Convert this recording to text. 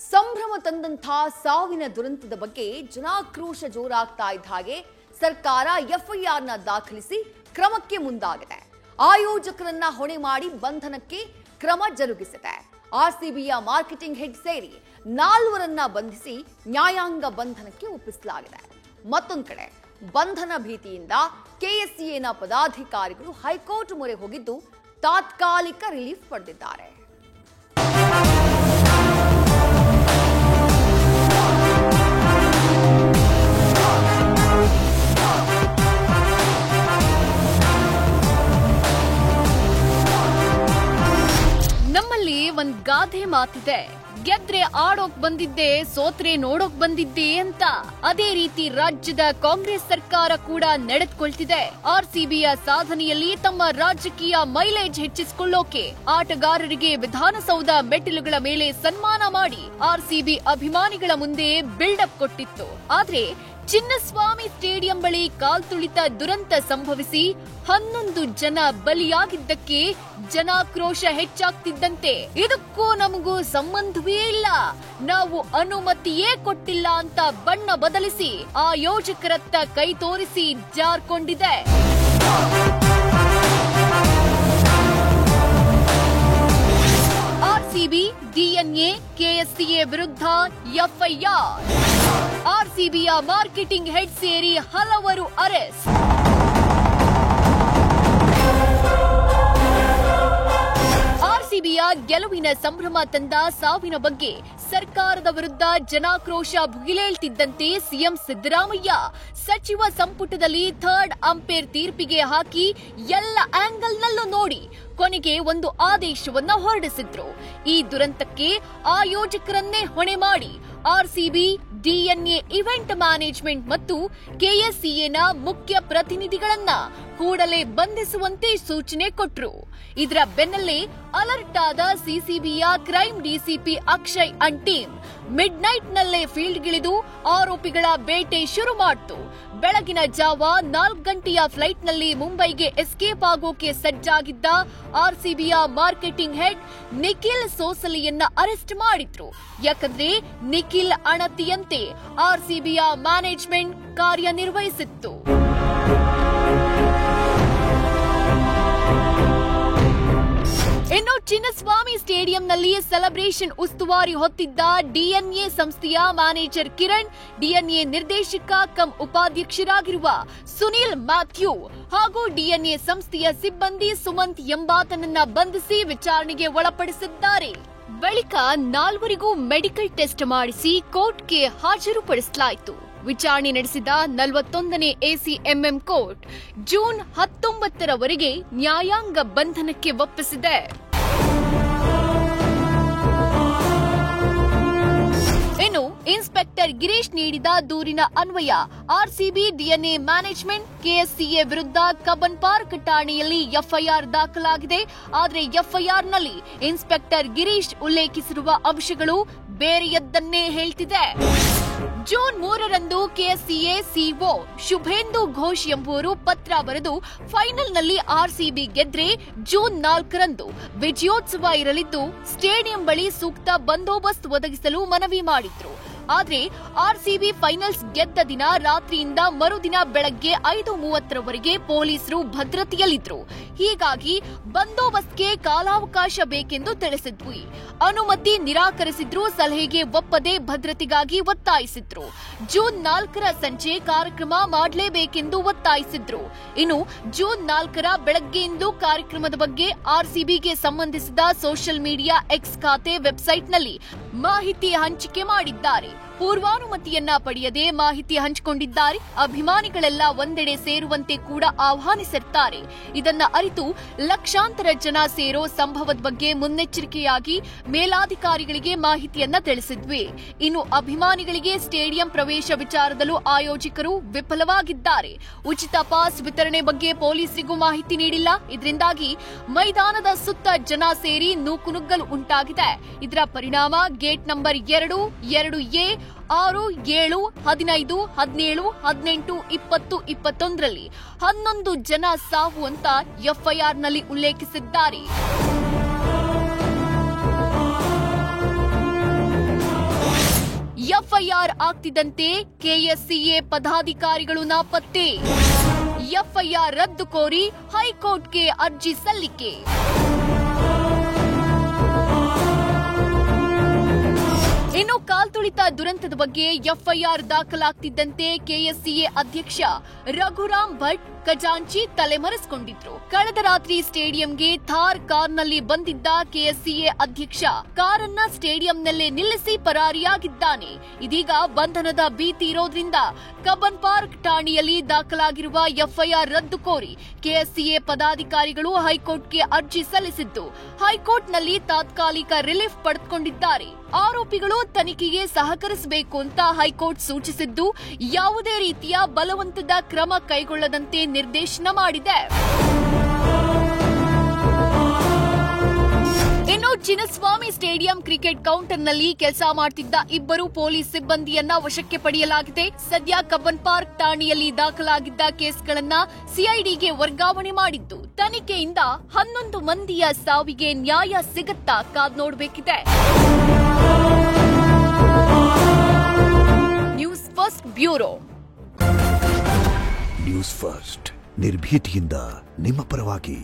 ಸಂಭ್ರಮ ತಂದಂಥ ಸಾವಿನ ದುರಂತದ ಬಗ್ಗೆ ಜನಾಕ್ರೋಶ ಜೋರಾಗ್ತಾ ಇದ್ದ ಹಾಗೆ ಸರ್ಕಾರ ಎಫ್ಐಆರ್ನ ದಾಖಲಿಸಿ ಕ್ರಮಕ್ಕೆ ಮುಂದಾಗಿದೆ. ಆಯೋಜಕರನ್ನ ಹೊಣೆ ಮಾಡಿ ಬಂಧನಕ್ಕೆ ಕ್ರಮ ಜರುಗಿಸಿದೆ. ಆರ್ಸಿಬಿಯ ಮಾರ್ಕೆಟಿಂಗ್ ಹೆಡ್ ಸೇರಿ 4 ಬಂಧಿಸಿ ನ್ಯಾಯಾಂಗ ಬಂಧನಕ್ಕೆ ಒಪ್ಪಿಸಲಾಗಿದೆ. ಮತ್ತೊಂದು ಕಡೆ ಬಂಧನ ಭೀತಿಯಿಂದ ಕೆಎಸ್ಸಿಎನ ಪದಾಧಿಕಾರಿಗಳು ಹೈಕೋರ್ಟ್ ಮೊರೆ ಹೋಗಿದ್ದು ತಾತ್ಕಾಲಿಕ ರಿಲೀಫ್ ಪಡೆದಿದ್ದಾರೆ. ನಮ್ಮಲ್ಲಿ ಒಂದ್ ಗಾದೆ ಮಾತಿದೆ, ಗೆದ್ರೆ ಆಡೋಕ್ ಬಂದಿದ್ದೆ, ಸೋತ್ರೆ ನೋಡೋಕ್ ಬಂದಿದ್ದೆ ಅಂತ. ಅದೇ ರೀತಿ ರಾಜ್ಯದ ಕಾಂಗ್ರೆಸ್ ಸರ್ಕಾರ ಕೂಡ ನಡೆದುಕೊಳ್ತಿದೆ. ಆರ್ಸಿಬಿಯ ಸಾಧನೆಯಲ್ಲಿ ತಮ್ಮ ರಾಜಕೀಯ ಮೈಲೇಜ್ ಹೆಚ್ಚಿಸಿಕೊಳ್ಳೋಕೆ ಆಟಗಾರರಿಗೆ ವಿಧಾನಸೌಧ ಮೆಟ್ಟಿಲುಗಳ ಮೇಲೆ ಸನ್ಮಾನ ಮಾಡಿ ಆರ್ಸಿಬಿ ಅಭಿಮಾನಿಗಳ ಮುಂದೆ ಬಿಲ್ಡಪ್ ಕೊಟ್ಟಿತ್ತು. ಆದ್ರೆ ಚಿನ್ನಸ್ವಾಮಿ ಸ್ಟೇಡಿಯಂ ಬಳಿ ಕಾಲ್ತುಳಿತ ದುರಂತ ಸಂಭವಿಸಿ 11 ಜನ ಬಲಿಯಾಗಿದ್ದಕ್ಕೆ ಜನಾಕ್ರೋಶ ಹೆಚ್ಚಾಗ್ತಿದ್ದಂತೆ ಇದಕ್ಕೂ ನಮಗೂ ಸಂಬಂಧವೇ ಇಲ್ಲ, ನಾವು ಅನುಮತಿಯೇ ಕೊಟ್ಟಿಲ್ಲ ಅಂತ ಬಣ್ಣ ಬದಲಿಸಿ ಆಯೋಜಕರತ್ತ ಕೈ ತೋರಿಸಿ ಜಾರ್ಕೊಂಡಿದೆ. ಆರ್ಸಿಬಿ, ಡಿಎನ್ಎ, ಕೆಎಸ್ಸಿಎ ವಿರುದ್ಧ ಎಫ್ಐಆರ್. ಆರ್ಸಿಬಿಯ ಮಾರ್ಕೆಟಿಂಗ್ ಹೆಡ್ ಸೇರಿ ಹಲವರು ಅರೆಸ್ಟ್. ಆರ್ಸಿಬಿಯ ಗೆಲುವಿನ ಸಂಭ್ರಮ ತಂದ ಸಾವಿನ ಬಗ್ಗೆ ಸರ್ಕಾರದ ವಿರುದ್ಧ ಜನಾಕ್ರೋಶ ಭುಗಿಲೇಳ್ತಿದ್ದಂತೆ ಸಿಎಂ ಸಿದ್ದರಾಮಯ್ಯ ಸಚಿವ ಸಂಪುಟದಲ್ಲಿ ಥರ್ಡ್ ಅಂಪೈರ್ ತೀರ್ಪಿಗೆ ಹಾಕಿ ಎಲ್ಲ ಆಂಗಲ್ನಲ್ಲೂ ನೋಡಿ ಕೊನೆಗೆ ಒಂದು ಆದೇಶವನ್ನ ಹೊರಡಿಸಿದ್ರು. ಈ ದುರಂತಕ್ಕೆ ಆಯೋಜಕರನ್ನೇ ಹೊಣೆ ಮಾಡಿ ಆರ್ಸಿಬಿ, ಡಿಎನ್ಎ ಇವೆಂಟ್ ಮ್ಯಾನೇಜ್ಮೆಂಟ್ ಮತ್ತು ಕೆಎಸ್ಸಿಎನ ಮುಖ್ಯ ಪ್ರತಿನಿಧಿಗಳನ್ನ ಕೂಡಲೇ ಬಂಧಿಸುವಂತೆ ಸೂಚನೆ ಕೊಟ್ರು. ಇದರ ಬೆನ್ನಲ್ಲೇ ಅಲರ್ಟ್ ಆದ ಸಿಸಿಬಿಯ crime DCP Akshay and team midnight ನಲ್ಲೇ ಫೀಲ್ಡ್ಗಿಳಿದು ಆರೋಪಿಗಳ ಬೇಟೆ ಶುರು ಮಾಡಿತು. ಬೆಳಗಿನ ಜಾವ 4 ಗಂಟೆಯ ಫ್ಲೈಟ್ ನಲ್ಲಿ ಮುಂಬೈಗೆ ಎಸ್ಕೇಪ್ ಆಗೋಕೆ ಸಜ್ಜಾಗಿದ್ದ ಆರ್ಸಿಬಿಯ ಮಾರ್ಕೆಟಿಂಗ್ ಹೆಡ್ ನಿಖಿಲ್ ಸೋಸಲಿಯನ್ನ ಅರೆಸ್ಟ್ ಮಾಡಿದ್ರು. ಯಾಕಂದ್ರೆ ನಿಖಿಲ್ ಅಣತಿಯಂತೆ ಆರ್ಸಿಬಿಯ ಮ್ಯಾನೇಜ್ಮೆಂಟ್ ಕಾರ್ಯನಿರ್ವಹಿಸಿತ್ತು. ಇನ್ನು ಚಿನ್ನಸ್ವಾಮಿ ಸ್ಟೇಡಿಯಂನಲ್ಲಿ ಸೆಲೆಬ್ರೇಷನ್ ಉಸ್ತುವಾರಿ ಹೊತ್ತಿದ್ದ ಡಿಎನ್ಎ ಸಂಸ್ಥೆಯ ಮ್ಯಾನೇಜರ್ ಕಿರಣ್, ಡಿಎನ್ಎ ನಿರ್ದೇಶಕ ಕಂ ಉಪಾಧ್ಯಕ್ಷರಾಗಿರುವ ಸುನಿಲ್ ಮ್ಯಾಥ್ಯೂ ಹಾಗೂ ಡಿಎನ್ಎ ಸಂಸ್ಥೆಯ ಸಿಬ್ಬಂದಿ ಸುಮಂತ್ ಎಂಬಾತನನ್ನ ಬಂಧಿಸಿ ವಿಚಾರಣೆಗೆ ಒಳಪಡಿಸಿದ್ದಾರೆ. ಬಳಿಕ 4 ಮೆಡಿಕಲ್ ಟೆಸ್ಟ್ ಮಾಡಿಸಿ ಕೋರ್ಟ್ಗೆ ಹಾಜರುಪಡಿಸಲಾಯಿತು. ವಿಚಾರಣೆ ನಡೆಸಿದ 41ನೇ ಎಸಿಎಂಎಂ ಕೋರ್ಟ್ ಜೂನ್ 19ರವರೆಗೆ ನ್ಯಾಯಾಂಗ ಬಂಧನಕ್ಕೆ ಒಪ್ಪಿಸಿದೆ. ಇನ್ನು ಇನ್ಸ್ಪೆಕ್ಟರ್ ಗಿರೀಶ್ ನೀಡಿದ ದೂರಿನ ಅನ್ವಯ ಆರ್ಸಿಬಿ, ಡಿಎನ್ಎ ಮ್ಯಾನೇಜ್ಮೆಂಟ್, ಕೆಎಸ್ಸಿಎ ವಿರುದ್ಧ ಕಬ್ಬನ್ ಪಾರ್ಕ್ ಠಾಣೆಯಲ್ಲಿ ಎಫ್ಐಆರ್ ದಾಖಲಾಗಿದೆ. ಆದರೆ ಎಫ್ಐಆರ್ನಲ್ಲಿ ಇನ್ಸ್ಪೆಕ್ಟರ್ ಗಿರೀಶ್ ಉಲ್ಲೇಖಿಸಿರುವ ಅಂಶಗಳು ಬೇರೆಯದ್ದನ್ನೇ ಹೇಳ್ತಿದೆ. June 3ರಂದು KSCA CO Shubhendu Ghosh ಎಂಬುವರು ಪತ್ರ ಬರೆದು ಫೈನಲ್ನಲ್ಲಿ ಆರ್ಸಿಬಿ ಗೆದ್ರೆ ಜೂನ್ 4ರಂದು ವಿಜಯೋತ್ಸವ ಇರಲಿದ್ದು ಸ್ಟೇಡಿಯಂ ಬಳಿ ಸೂಕ್ತ ಬಂದೋಬಸ್ತ್ ಒದಗಿಸಲು ಮನವಿ ಮಾಡಿದ್ರು. ಆದ್ರೆ ಆರ್ಸಿಬಿ ಫೈನಲ್ಸ್ ಗೆದ್ದ ದಿನ ರಾತ್ರಿಯಿಂದ ಮರುದಿನ ಬೆಳಗ್ಗೆ 5:30ರವರೆಗೆ ಪೊಲೀಸರು ಭದ್ರತೆಯಲ್ಲಿದ್ರು. ಹೀಗಾಗಿ ಬಂದೋಬಸ್ತ್ಗೆ ಕಾಲಾವಕಾಶ ಬೇಕೆಂದು ತಿಳಿಸಿದ್ವಿ. ಅನುಮತಿ ನಿರಾಕರಿಸಿದ್ರು. ಸಲಹೆಗೆ ಒಪ್ಪದೆ ಭದ್ರತೆಗಾಗಿ ಒತ್ತಾಯಿಸಿದ್ರು. ಜೂನ್ 4ರ ಸಂಜೆ ಕಾರ್ಯಕ್ರಮ ಮಾಡಲೇಬೇಕೆಂದು ಒತ್ತಾಯಿಸಿದ್ರು. ಇನ್ನು ಜೂನ್ 4ರ ಬೆಳಗ್ಗೆಯಿಂದಲೂ ಕಾರ್ಯಕ್ರಮದ ಬಗ್ಗೆ ಆರ್ಸಿಬಿಗೆ ಸಂಬಂಧಿಸಿದ ಸೋಷಿಯಲ್ ಮೀಡಿಯಾ ಎಕ್ಸ್ ಖಾತೆ ವೆಬ್ಸೈಟ್ನಲ್ಲಿ ಮಾಹಿತಿ ಹಂಚಿಕೆ ಮಾಡಿದ್ದಾರೆ. ಪೂರ್ವಾನುಮತಿಯನ್ನ ಪಡೆಯದೆ ಮಾಹಿತಿ ಹಂಚಿಕೊಂಡಿದ್ದಾರೆ. ಅಭಿಮಾನಿಗಳೆಲ್ಲ ಒಂದೆಡೆ ಸೇರುವಂತೆ ಕೂಡ ಆಹ್ವಾನಿಸಿರ್ತಾರೆ. ಇದನ್ನ ಅರಿತು ಲಕ್ಷಾಂತರ ಜನ ಸೇರೋ ಸಂಭವದ ಬಗ್ಗೆ ಮುನ್ನೆಚ್ಚರಿಕೆಯಾಗಿ ಮೇಲಾಧಿಕಾರಿಗಳಿಗೆ ಮಾಹಿತಿಯನ್ನ ತಿಳಿಸಿದ್ವಿ. ಇನ್ನು ಅಭಿಮಾನಿಗಳಿಗೆ ಸ್ಟೇಡಿಯಂ ಪ್ರವೇಶ ವಿಚಾರದಲ್ಲೂ ಆಯೋಜಕರು ವಿಫಲವಾಗಿದ್ದಾರೆ. ಉಚಿತ ಪಾಸ್ ವಿತರಣೆ ಬಗ್ಗೆ ಪೊಲೀಸರಿಗೂ ಮಾಹಿತಿ ನೀಡಿಲ್ಲ. ಇದರಿಂದಾಗಿ ಮೈದಾನದ ಸುತ್ತ ಜನ ಸೇರಿ ನೂಕುನುಗ್ಗಲು ಉಂಟಾಗಿದೆ. ಇದರ ಪರಿಣಾಮ ಗೇಟ್ ನಂಬರ್ 2, 2A, 6, 7, 15, 17, 18, 20, 21ರಲ್ಲಿ 11 ಜನ ಸಾವು ಅಂತ ಎಫ್ಐಆರ್ನಲ್ಲಿ ಉಲ್ಲೇಖಿಸಿದ್ದಾರೆ. ಎಫ್ಐಆರ್ ಆಗ್ತಿದ್ದಂತೆ ಕೆಎಸ್ಸಿಎ ಪದಾಧಿಕಾರಿಗಳು ನಾಪತ್ತೆ. ಎಫ್ಐಆರ್ ರದ್ದು ಕೋರಿ ಹೈಕೋರ್ಟ್ಗೆ ಅರ್ಜಿ ಸಲ್ಲಿಕೆ. ಇನ್ನು ಕಾಲ್ತುಳಿತ ದುರಂತದ ಬಗ್ಗೆ ಎಫ್ಐಆರ್ ದಾಖಲಾಗ್ತಿದ್ದಂತೆ ಕೆಎಸ್ಸಿಎ ಅಧ್ಯಕ್ಷ ರಘುರಾಮ್ ಭಟ್ ಖಜಾಂಚಿ ತಲೆಮರೆಸಿಕೊಂಡಿದ್ರು. ಕಳೆದ ರಾತ್ರಿ ಸ್ಟೇಡಿಯಂಗೆ ಥಾರ್ ಕಾರ್ನಲ್ಲಿ ಬಂದಿದ್ದ ಕೆಎಸ್ಸಿಎ ಅಧ್ಯಕ್ಷ ಕಾರನ್ನ ಸ್ಟೇಡಿಯಂನಲ್ಲೇ ನಿಲ್ಲಿಸಿ ಪರಾರಿಯಾಗಿದ್ದಾನೆ. ಇದೀಗ ಬಂಧನದ ಭೀತಿ ಇರೋದ್ರಿಂದ ಕಬ್ಬನ್ ಪಾರ್ಕ್ ಠಾಣೆಯಲ್ಲಿ ದಾಖಲಾಗಿರುವ ಎಫ್ಐಆರ್ ರದ್ದು ಕೋರಿ ಕೆಎಸ್ಸಿಎ ಪದಾಧಿಕಾರಿಗಳು ಹೈಕೋರ್ಟ್ಗೆ ಅರ್ಜಿ ಸಲ್ಲಿಸಿದ್ದು, ಹೈಕೋರ್ಟ್ನಲ್ಲಿ ತಾತ್ಕಾಲಿಕ ರಿಲೀಫ್ ಪಡೆದುಕೊಂಡಿದ್ದಾರೆ. ಆರೋಪಿಗಳು ತನಿಖೆಗೆ ಸಹಕರಿಸಬೇಕು ಅಂತ ಹೈಕೋರ್ಟ್ ಸೂಚಿಸಿದ್ದು, ಯಾವುದೇ ರೀತಿಯ ಬಲವಂತದ ಕ್ರಮ ಕೈಗೊಳ್ಳದಂತೆ ನಿರ್ದೇಶನ ಮಾಡಿದೆ. ಇನ್ನು ಚಿನ್ನಸ್ವಾಮಿ ಸ್ಟೇಡಿಯಂ ಕ್ರಿಕೆಟ್ ಕೌಂಟರ್ನಲ್ಲಿ ಕೆಲಸ ಮಾಡುತ್ತಿದ್ದ ಇಬ್ಬರು ಪೊಲೀಸ್ ಸಿಬ್ಬಂದಿಯನ್ನ ವಶಕ್ಕೆ ಪಡೆಯಲಾಗಿದೆ. ಸದ್ಯ ಕಬ್ಬನ್ ಪಾರ್ಕ್ ಠಾಣೆಯಲ್ಲಿ ದಾಖಲಾಗಿದ್ದ ಕೇಸ್ಗಳನ್ನ ಸಿಐಡಿಗೆ ವರ್ಗಾವಣೆ ಮಾಡಿದ್ದು, ತನಿಖೆಯಿಂದ 11 ಮಂದಿಯ ಸಾವಿಗೆ ನ್ಯಾಯ ಸಿಗುತ್ತಾ ಕಾದ್ ನೋಡಬೇಕಿದೆ. News first bureau. News first ನಿರ್ಭೀತಿಯಿಂದ ನಿಮ್ಮ ಪರವಾಗಿ.